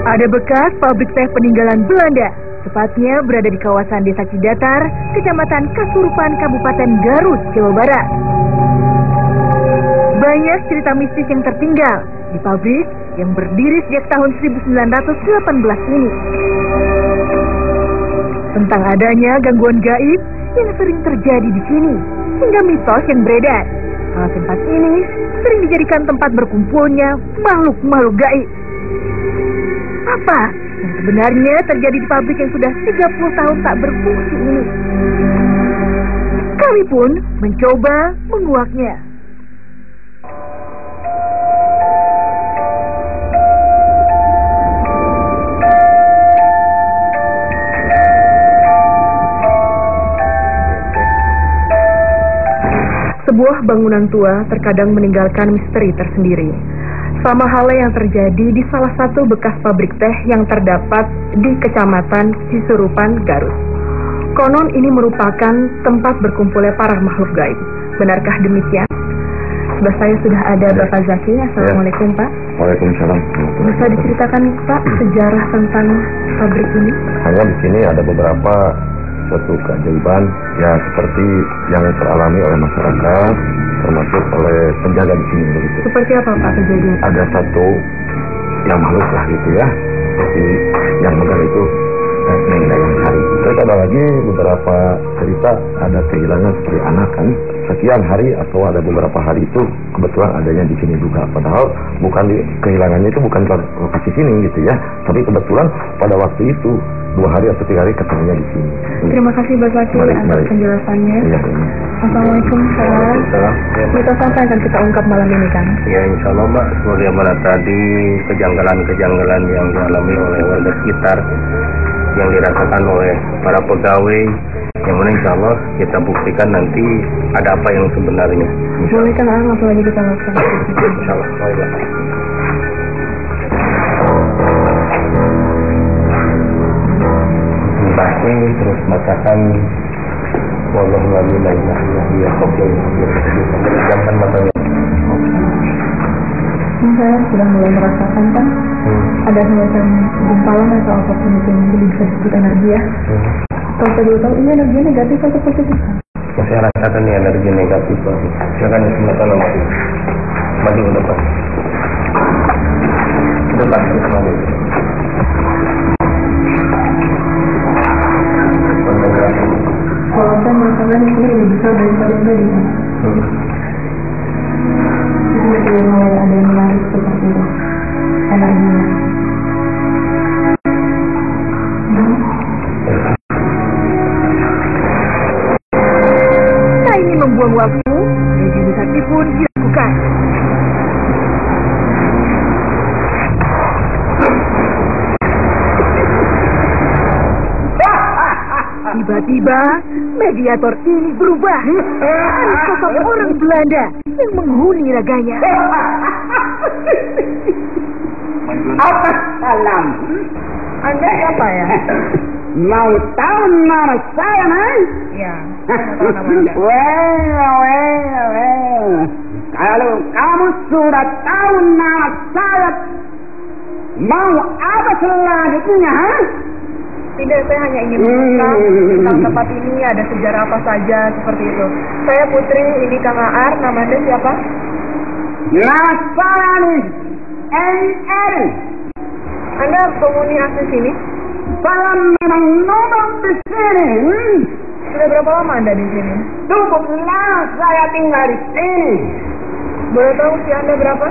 Ada bekas pabrik teh peninggalan Belanda, tepatnya berada di kawasan Desa Cidatar, Kecamatan Kasurupan, Kabupaten Garut, Jawa Barat. Banyak cerita mistis yang tertinggal di pabrik yang berdiri sejak tahun 1918 ini. Tentang adanya gangguan gaib yang sering terjadi di sini, hingga mitos yang beredar kalau tempat ini sering dijadikan tempat berkumpulnya makhluk-makhluk gaib. Apa yang sebenarnya terjadi di pabrik yang sudah 30 tahun tak berfungsi ini? Kami pun mencoba menguaknya. Sebuah bangunan tua terkadang meninggalkan misteri tersendiri. Sama halnya yang terjadi di salah satu bekas pabrik teh yang terdapat di Kecamatan Cisurupan, Garut. Konon ini merupakan tempat berkumpulnya para makhluk gaib. Benarkah demikian? Sebelah saya sudah ada Bapak Zaki. Assalamualaikum, Pak. Waalaikumsalam. Bisa diceritakan, Pak, sejarah tentang pabrik ini? Hanya di sini ada beberapa suatu keajaiban ya seperti yang teralami oleh masyarakat, termasuk oleh penjaga di sini begitu. Seperti apa, Pak, kejadian? Ada satu yang halus lah gitu ya, seperti yang megang itu Neng Dayang Sari. Terus ada lagi beberapa cerita ada kehilangan seperti anak kan, sekian hari atau ada beberapa hari itu kebetulan adanya di sini juga. Padahal bukan kehilangannya itu bukan lokasi sini gitu ya, tapi kebetulan pada waktu itu 2 hari atau 3 hari ketemunya di sini. Terima kasih Bapak Zaki atas penjelasannya. Ya. Assalamualaikum, Pak. Mitos apa yang akan kita ungkap malam ini, Kang? Ya, insya Allah, Mbak, sebagaimana tadi kejanggalan-kejanggalan yang dialami oleh warga sekitar, yang dirasakan oleh para pegawai, yang mana insya Allah kita buktikan nanti ada apa yang sebenarnya. Boleh kan, apa lagi kita lakukan? Insya Allah. Pasti terus bacakan wallahu la ilaha illa huwa jangan matanya. Saya sudah mulai merasakan, kan ada semacam gumpalan atau apapun itu yang bisa disebut energi ya. Kalau saya dulu tahu ini energi negatif atau positif? Saya rasakan nih energi negatif. Silakan silakan maju ke depan. Depan terus maju. Kalau saya merasakan ini lebih besar daripada tadi. Jadi sudah mulai ada yang menarik seperti itu energinya. Nah, ini membuang waktu, meditasi pun dilakukan. Tiba-tiba mediator ini berubah. Ada sosok orang Belanda yang menghuni raganya. Apa salam? Anda siapa ya? Mau tahu nama saya, Mas? Ya, saya tahu nama Anda. Well. Kalau kamu sudah tahu nama saya, mau apa selanjutnya, ha? Tidak, saya hanya ingin mengungkap tentang tempat ini ada sejarah apa saja seperti itu. Saya Putri, ini Kang Aar, nama Anda siapa? Nama saya ini N.R. Anda penghuni asli sini? Saya memang nomor di sini. Sudah berapa lama Anda di sini? Cukup lama saya tinggal di sini. Boleh tahu usia Anda berapa?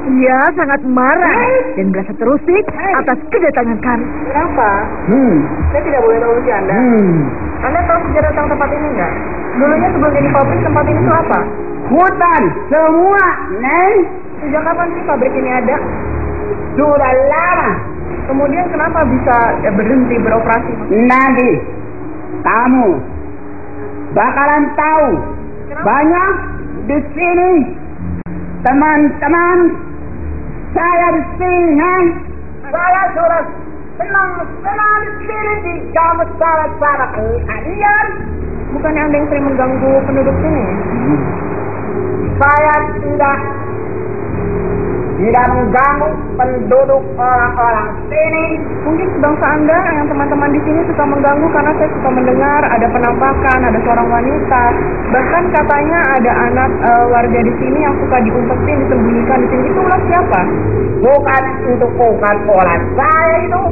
Ia sangat marah dan merasa terusik atas kedatangan kami. Kenapa? Saya tidak boleh tahu usia Anda. Anda tahu sejarah tentang tempat ini enggak? Dulunya sebelum jadi pabrik, tempat ini itu apa? Hutan semua, Neng. Sejak kapan sih pabrik ini ada? Sudah lama. Kemudian kenapa bisa berhenti beroperasi? Nanti kamu bakalan tahu. Kenapa? Banyak di sini teman-teman saya di sini. Saya sudah senang di sini di kamu salah-salah kalian. Bukannya Anda yang sering mengganggu penduduk sini? Saya tidak tidak mengganggu penduduk orang-orang sini. Mungkin sebangsa Anda yang teman-teman di sini suka mengganggu karena saya suka mendengar ada penampakan, ada seorang wanita. Bahkan katanya ada anak warga di sini yang suka diumpetin, disembunyikan di sini. Itu ulah siapa? Bukan ulah saya itu.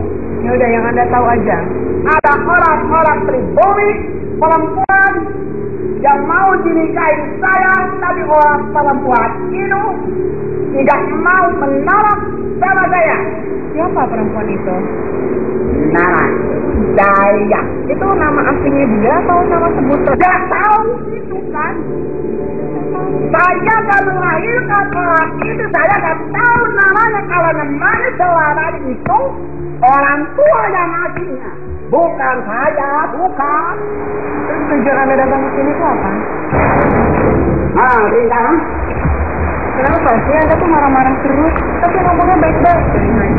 Ya udah, yang Anda tahu aja. Ada orang-orang pribumi, perempuan yang mau dinikahi saya, tapi orang perempuan itu tidak mau menolong sama saya. Siapa perempuan itu? Nara Daya. Itu nama aslinya dia atau nama sebutan? Tidak tahu itu kan. Saya kan melahirkan orang itu, saya kan tahu namanya. Kalau namanya selama itu orang tua yang ngasihnya, bukan saya, bukan. Terus tujuan Anda datang ke sini itu apa? Bintang. Kenapa sih Anda tuh marah-marah terus? Tapi ngomongnya baik-baik dari tadi.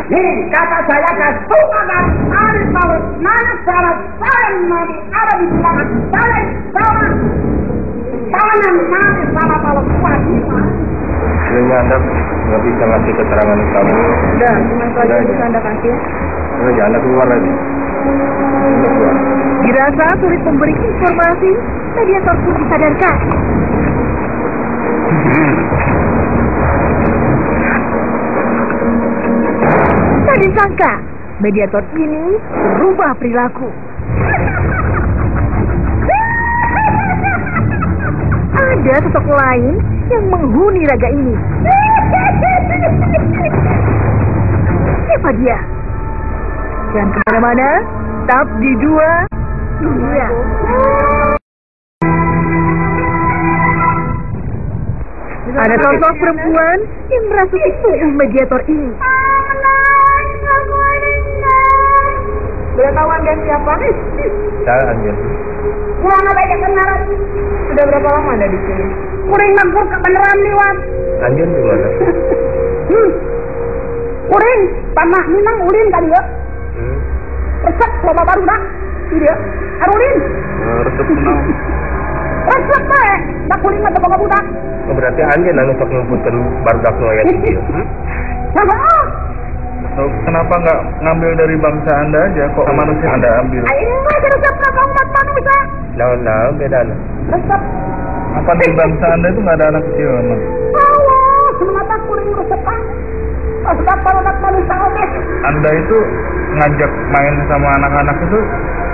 Nih, kata saya kan suka kan ada kalau mana cara saya nanti ada di belakang saya sama tangan nanti sama kalau kuat. Sebenarnya Anda nggak bisa ngasih keterangan kamu. Udah, cuma itu aja yang bisa Anda kasih. Udah, Anda keluar lagi. Anda keluar. Dirasa sulit memberi informasi, mediator pun disadarkan. Tak disangka, mediator ini berubah perilaku. Ada sosok lain yang menghuni raga ini. Siapa dia? Jangan kemana-mana, tetap di Dua Dunia. Ada sosok perempuan yang merasuki tubuh mediator ini. Boleh tahu Anda siapa? Saya Anjen. Kurang apa aja kenalan. Sudah berapa lama Anda di sini? Kuring nempur ke beneran liwat. Anjen di mana? Kuring, tanah Minang ulin kali ya. Resep loba baru dah. Iya. Arulin. Resep menang. Resep bae. Dak kuring mah boga budak. Berarti Anjen anu sok ngumpulkeun barudak nu aya di dieu. Saha? Kenapa nggak ngambil dari bangsa Anda aja? Kok manusia Anda ambil? Aing mah resep ka umat manusia. Nah, beda lah. Resep. Apa di bangsa Anda itu nggak ada anak kecil emang? Allah, semata kuring resep ka. Resep barudak manusia oke. Anda itu ngajak main sama anak-anak itu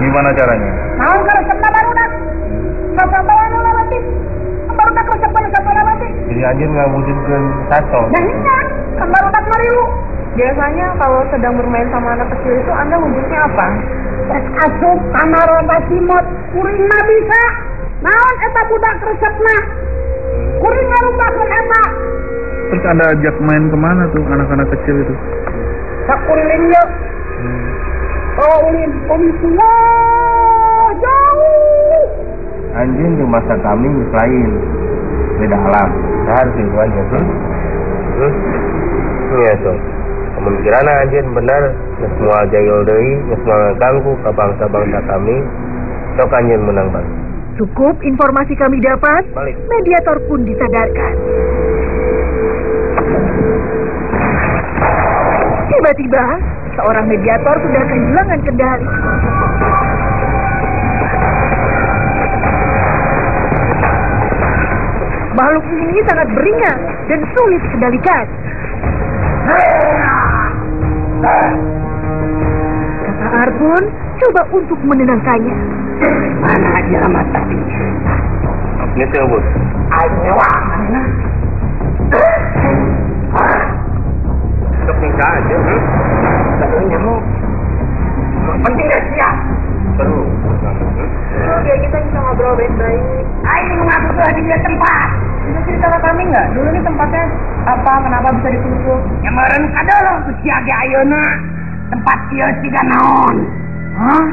gimana caranya? Naon ka resepna barudak? Kasabawa nu lewati. Barudak resep bae lewati. Jadi Anjen nggak wujudkan tato. Nah iya, kan barudak marilu. Biasanya kalau sedang bermain sama anak kecil itu Anda wujudnya apa? Tes asup kamar roda simot. Kuring mah bisa. Naon eta budak resepna? Kuring ngarubahkeun eta. Terus Anda ajak main kemana tuh anak-anak kecil itu? Sakuriling yuk. Oh ulin, tua jauh. Anjing di masa kami lain, beda alam. Saya harus itu aja tuh. Iya tuh. Pemikiran anjing benar, semua jayol deui, semua ganggu ke bangsa-bangsa kami. Sok anjing menang bang. Cukup informasi kami dapat, Balik. mediator pun disadarkan. Tiba-tiba, seorang mediator sudah kehilangan kendali. Makhluk ini sangat beringas dan sulit dikendalikan. Kata Arbun coba untuk menenangkannya. Mana dia mata ini? Ini tuh bos. Ayo mana? Sok nikah aja. Terus nyamuk. Penting gak siap? Seru. Biar kita bisa ngobrol baik-baik. Ayo mengaku tuh di dia tempat. Bisa cerita ke kami nggak? Dulu nih tempatnya apa? Kenapa bisa ditutup? Yang meren kadang tuh siaga ayeuna tempat ieu siga naon? Hah?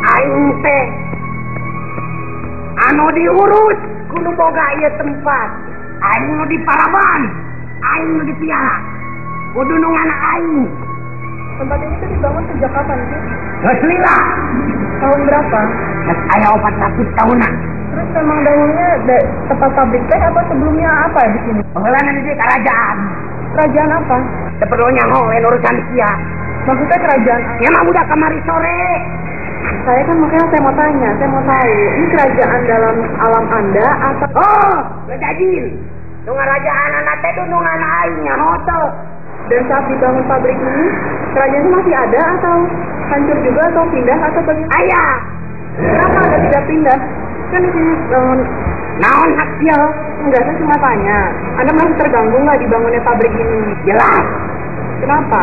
Aing teh anu diurus kudu boga ieu tempat. Aing nu dipalaban, aing nu dipiara. Kudu nu anak aing. Tempat ini tuh dibangun sejak kapan sih? Geus lila. Tahun berapa? Geus aya 400 tahunan. Terus memang dahulunya tempat pabrik teh apa sebelumnya apa di sini? Pengelolaan di kerajaan. Kerajaan apa? Seperlunya ngolain urusan dia. Maksudnya kerajaan? Ya mah udah kemari sore. Saya kan makanya saya mau tanya, saya mau tahu ini kerajaan dalam alam Anda atau? Oh, ngejajin. Nungan kerajaan anak teh tuh nungan aingnya hotel. Dan saat dibangun pabrik ini, kerajaannya masih ada atau hancur juga atau pindah atau bagaimana? Ayah. Kenapa Anda tidak pindah? Kan di sini bangun. Naon hak dia? Enggak, saya cuma tanya. Anda masih terganggu nggak dibangunnya pabrik ini? Jelas. Kenapa?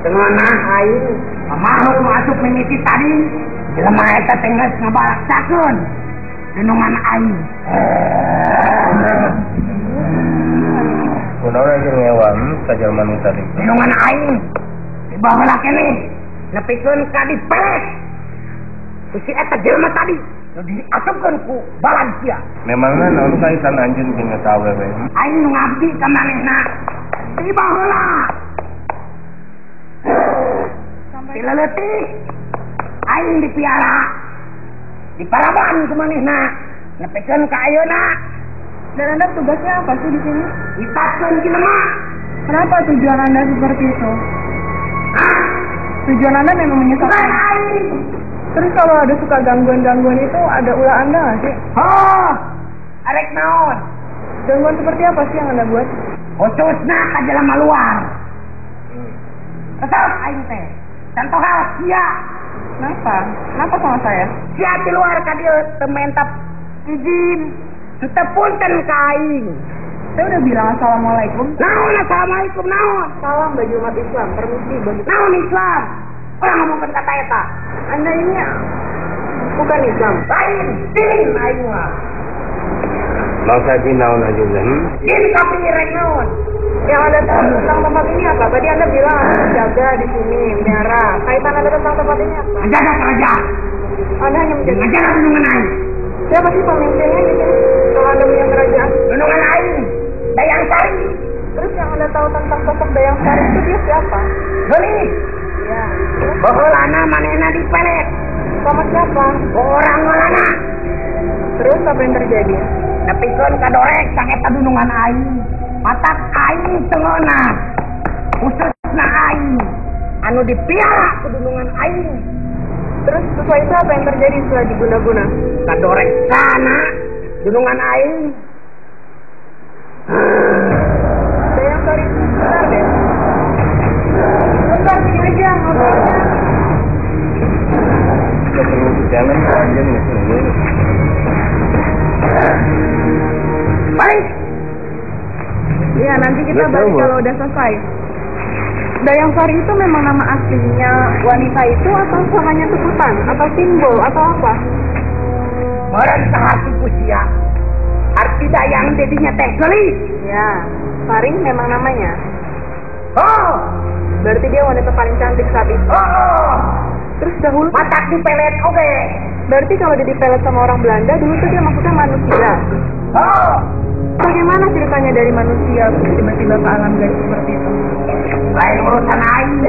Dengan aing, makhluk masuk mengisi tadi. Jelema eta teh geus ngabalaksakeun. Denungan aing. Kunaon aja ngewang ka Jerman tadi. Denungan aing. Di bawah lah kene. Nepikeun ka dipelet. Si eta jelema tadi. Nu diasupkeun ku balansia. Memangna naon kaitan anjeun jeung eta awewe? Aing nu ngabdi ka manehna. Di bawah lah. Sampai leutik. Aing dipiara. Diparaban ku manehna. Nepikeun ka ayeuna. Dan Anda tugasnya apa sih di sini? Dipaskeun jelema. Kenapa tujuan Anda seperti itu? Hah? Tujuan Anda memang menyesatkan. Aing. Terus kalau ada suka gangguan-gangguan itu ada ulah Anda nggak sih? Oh, arek naon? Gangguan seperti apa sih yang Anda buat? Khususna ka jelema luar. Kesal aing teh. Contoh hal sia. Kenapa? Kenapa sama saya? Sia di luar ka dieu teu mentap izin. Teu punten ka aing. Saya udah bilang assalamualaikum. Naon assalamualaikum naon? Salam bagi umat Islam, permisi bagi. Naon Islam? Orang ngomongkeun kata eta. Anda ini bukan Islam. Lain, din aing mah. Bangsa jin naon aja Din kapireng naon? Yang Anda tahu tentang tempat ini apa? Tadi Anda bilang Anda jaga di sini, melihara. Kaitan Anda tentang tempat ini apa? Menjaga kerajaan. Anda hanya menjaga. Menjaga bendungan aing. Siapa sih pemimpinnya di sini? Kalau Anda punya kerajaan. Bendungan aing. Dayang Sari. Terus yang Anda tahu tentang sosok Dayang Sari itu dia siapa? Gelis. Ya. Baheulana manehna dipelet. Sama siapa? Orang ngolana. Terus apa yang terjadi? Nepikeun ka dorek sang eta bendungan aing. Matak aing tengona. Khususna aing. Anu dipiara ku bendungan aing. Terus sesuai itu apa yang terjadi setelah diguna-guna? Ka dorek sana bendungan aing. Dayang Sari itu benar deh. Bentar, sini aja ngobrolnya. Jangan anjeun geus. Balik. Iya, nanti kita Betul, balik Bu. kalau udah selesai. Dayang Sari itu memang nama aslinya wanita itu atau namanya sebutan atau simbol atau apa? Meureun saharti ku sia. Arti dayang dedinya teh gelis. Ya, Sari memang namanya. Oh, Berarti dia wanita paling cantik saat itu. oh. Terus dahulu, Matak dipelet oge. berarti kalau dia dipelet sama orang Belanda dulu tuh dia maksudnya manusia. Oh, Bagaimana ceritanya dari manusia tiba-tiba ke alam gaib seperti itu? lain urusan aing.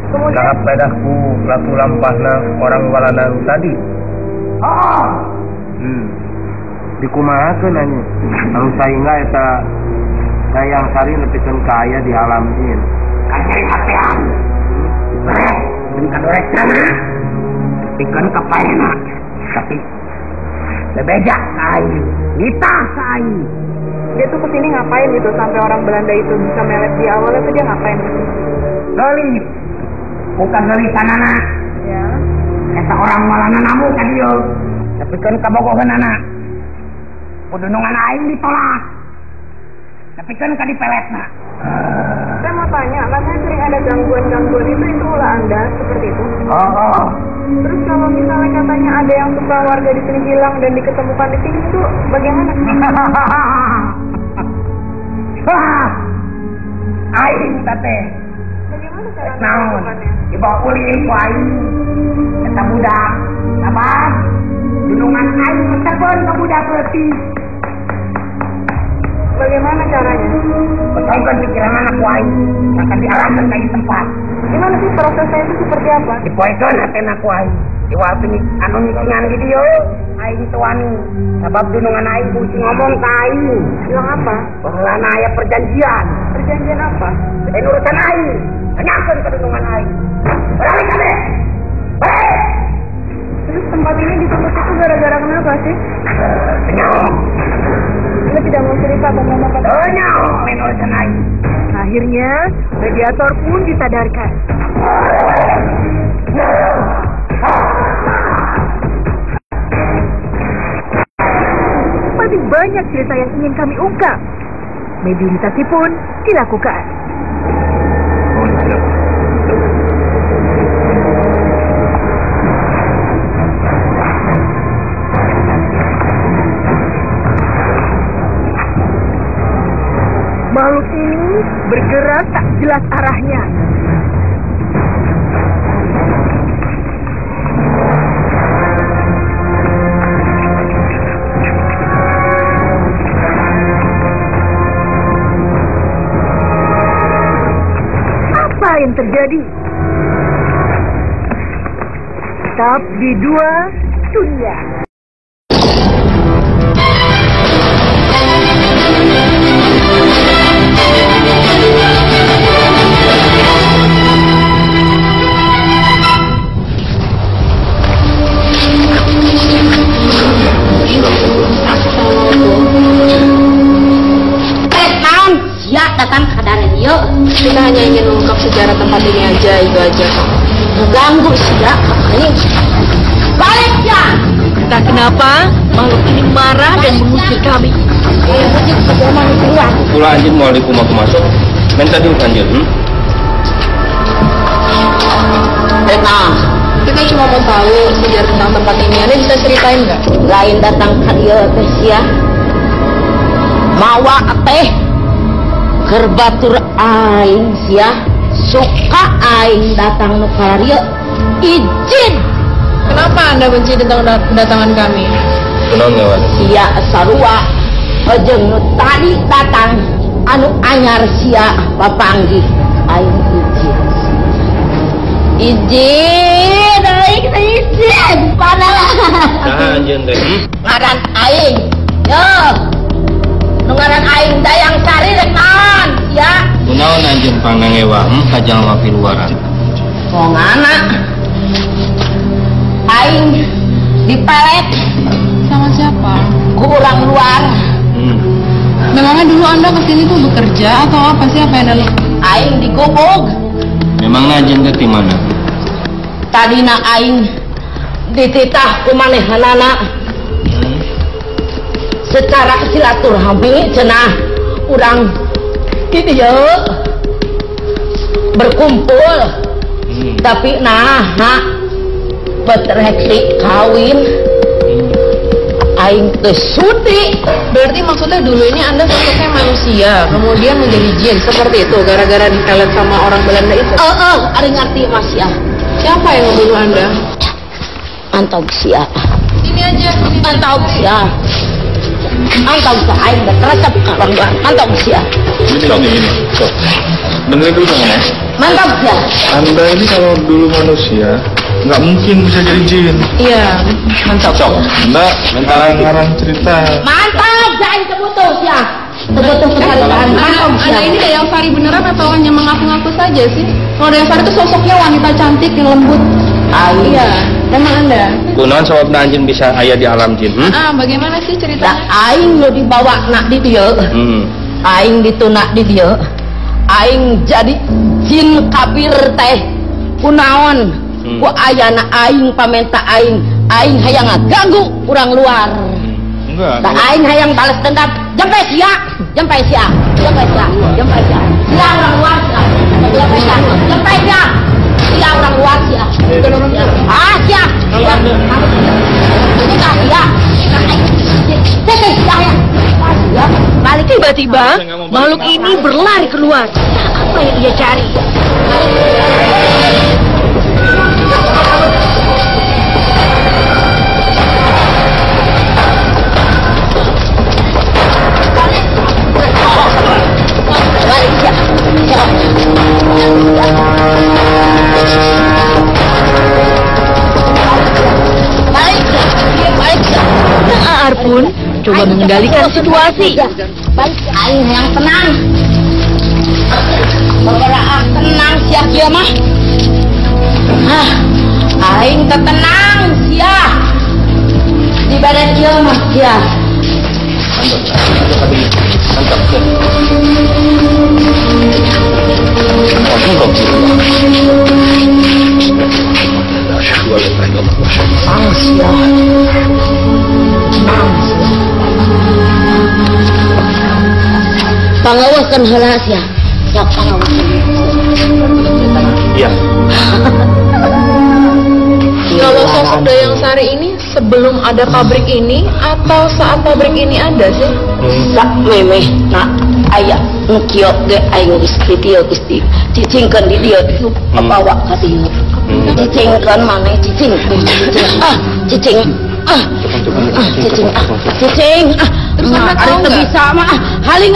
Kemudian Lahap pedahku laku lampahna orang walana tadi. Oh, Dikumahakeun anya. Anu saingga eta Dayang Sari nepikeun ka aya di alam jin. kan cari hapean. Dorek, jeung ka dorek sana. Pikeun ka paena. Tapi bebeja ka aing. Nitah ka aing. dia tuh kesini ngapain gitu sampai orang Belanda itu bisa melet di awalnya tuh dia ngapain gitu? Gelis. Bukan gelisanana. Ya. Eta orang malana namu ka dieu. Nepikeun ka bogoheunana. Pudunungan aing ditolak. Nepikeun ka dipeletna. Saya mau tanya, katanya sering ada gangguan-gangguan itu ulah Anda seperti itu? Oh. Terus kalau misalnya katanya ada yang suka warga di sini hilang dan diketemukan di sini tuh bagaimana? Aing teh. Bagaimana cara Naon? melakukannya? Dibawa ulin ku aing. Eta budak. Sabar. Gunungan aing teteun ka budak leutik. Bagaimana caranya? Ketahukan pikiran anak wain akan diarahkan dari tempat. Gimana sih prosesnya itu seperti apa? Dipoekan hati anak wain. Di waktu ini anu nyikingan gitu yo. Aing tuan sebab dunungan aing kusi ngomong ke aing. Bilang apa? Pengelolaan ayah perjanjian. Perjanjian apa? Ini urusan aing. Tanyakan ke dunungan aing. Balik kami. Balik. Terus tempat ini ditutup itu gara-gara kenapa sih? Kenyang. Dia tidak mau cerita atau ngomong apa? Kenyang. Ini urusan aing. Akhirnya, mediator pun disadarkan. Masih banyak cerita yang ingin kami ungkap. Meditasi pun dilakukan. Makhluk ini bergerak tak jelas arahnya. Apa yang terjadi? Tetap di dua dunia. Datang ke dari yuk. Kita hanya ingin mengungkap sejarah tempat ini aja, itu aja. Mengganggu sudah. Ini balik ya. Entah kenapa makhluk ini marah dan mengusir kami. Mungkin sudah mau keluar. Pulang anjir mau aku masuk. Minta dulu anjir. Nah, Kita cuma mau tahu sejarah tentang tempat ini. Anda bisa ceritain nggak? lain datang ke dia teh ya. Mawa teh kerbatur aing sia suka aing datang nu karieu izin. Kenapa Anda benci tentang kedatangan kami? Kenal ngewan. Sia sarua jeung nu tadi datang anu anyar sia papanggih aing izin aing padahal Nah anjir teh. ngaran aing yo nu ngaran aing dayang sari rek naon ya Kunaon anjir pangangewa kajang mapi luaran. pongana aing dipelet Sama siapa? ku urang luar. Memangnya dulu Anda kesini tuh bekerja atau apa sih? Apa yang Anda Aing digubug Memang anjir teh di mana? tadina aing dititah ku manehanana secara silaturahmi cenah urang di dieu berkumpul tapi nah betrek kawin aing teu sudi. Berarti maksudnya dulu ini Anda sosoknya manusia, kemudian menjadi jin, seperti itu, gara-gara dipelet sama orang Belanda itu? Ari ngerti mas ya. Siapa yang membunuh Anda? Antau sia. Sini aja. Antau sia. Antau sia aing terus tapi orang luar. Antau sia. Ini. Dengerin dulu dong ya. Mantap sia. Anda ini kalau dulu manusia, nggak mungkin bisa jadi jin. Iya, mantap. Anda ngarang cerita. Mantap sia aing kebutuh sia. Kebutuh sekali mantap sia. Anda ini Dayang Sari beneran atau hanya mengaku-ngaku saja sih? Kalau Dayang Sari itu sosoknya wanita cantik yang lembut. Iya, emang Anda? Kunaon sababna anjir bisa aya di alam jin? Bagaimana sih Da ceritanya? aing nu dibawa nak di dieu. Aing ditunak di dieu. Aing jadi jin kafir teh. Kunaon? Ku ayana aing pamenta aing hayang ngaganggu urang luar. Enggak. Da aing hayang balas dendam. Jempe sia. Sia urang luar sia. Jempe sia. Sia urang luar sia. Sia. Ini kah sia. Tiba-tiba, makhluk ini berlari keluar. Apa yang ia cari? mencoba mengendalikan situasi. Aing yang tenang. Beberapa tenang siap dia mah. Aing tenang siap. Di badan dia mah siap. Mantap. Pangawaskan heula sia. Siap pangawaskan. Iya. Kalau sosok Dayang Sari ini sebelum ada pabrik ini atau saat pabrik ini ada sih? Tak memeh nak ayah nukiok ge aing geus dieu geus dicingkeun di dieu bawa ka dieu. Dicingkeun maneh cicing. Cicing. Cicing. Ari teu bisa mah haling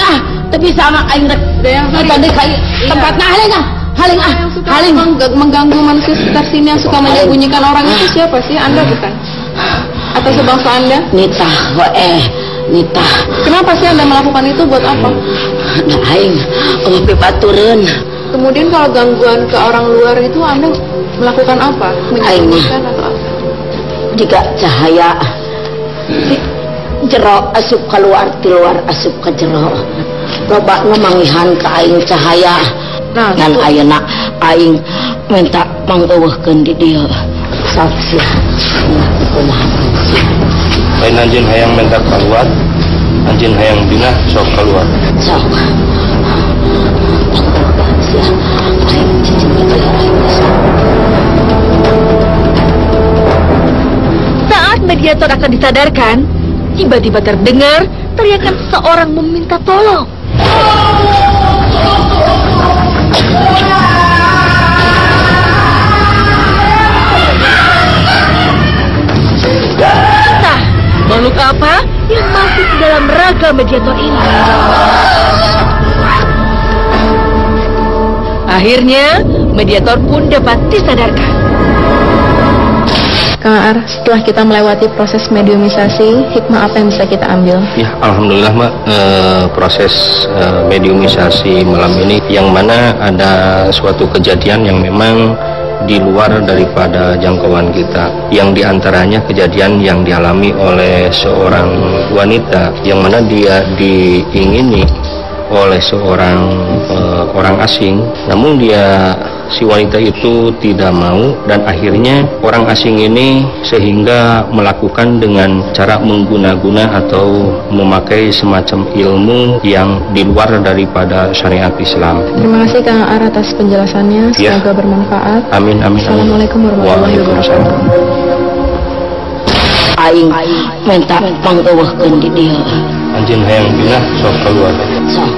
teu bisa mah aing rek tadi kai tempatna haling haling Mengganggu manusia sekitar sini yang suka menyembunyikan orang itu siapa sih? Anda bukan? Atau sebangsa Anda? Nita. Kenapa sih Anda melakukan itu? Buat apa? Nah aing ngopi batureun. Kemudian kalau gangguan ke orang luar itu Anda melakukan apa? Menyembunyikan atau apa? Jika cahaya jero asup keluar, di luar asup ke jero. Loba manggihan ke aing cahaya. Nah, ngan ayeuna aing minta mangeuweuhkeun di dieu. Saksi. Lain anjeun hayang minta keluar, anjeun hayang dina sok keluar. Sok. Saat mediator akan disadarkan, tiba-tiba terdengar teriakan seseorang meminta tolong. Entah makhluk apa yang masuk ke dalam raga mediator ini. Akhirnya mediator pun dapat disadarkan. Kang Ar, setelah kita melewati proses mediumisasi, hikmah apa yang bisa kita ambil? Ya, alhamdulillah Mbak, proses mediumisasi malam ini yang mana ada suatu kejadian yang memang di luar daripada jangkauan kita, yang diantaranya kejadian yang dialami oleh seorang wanita yang mana dia diingini oleh seorang orang asing, namun si wanita itu tidak mau, dan akhirnya orang asing ini sehingga melakukan dengan cara mengguna-guna atau memakai semacam ilmu yang di luar daripada syariat Islam. Terima kasih Kang Ar atas penjelasannya, semoga bermanfaat. Amin. Assalamualaikum warahmatullahi wabarakatuh. Aing minta mangeuweuhkeun di dieu. Anjeun hayang dina sok keluar. Sok.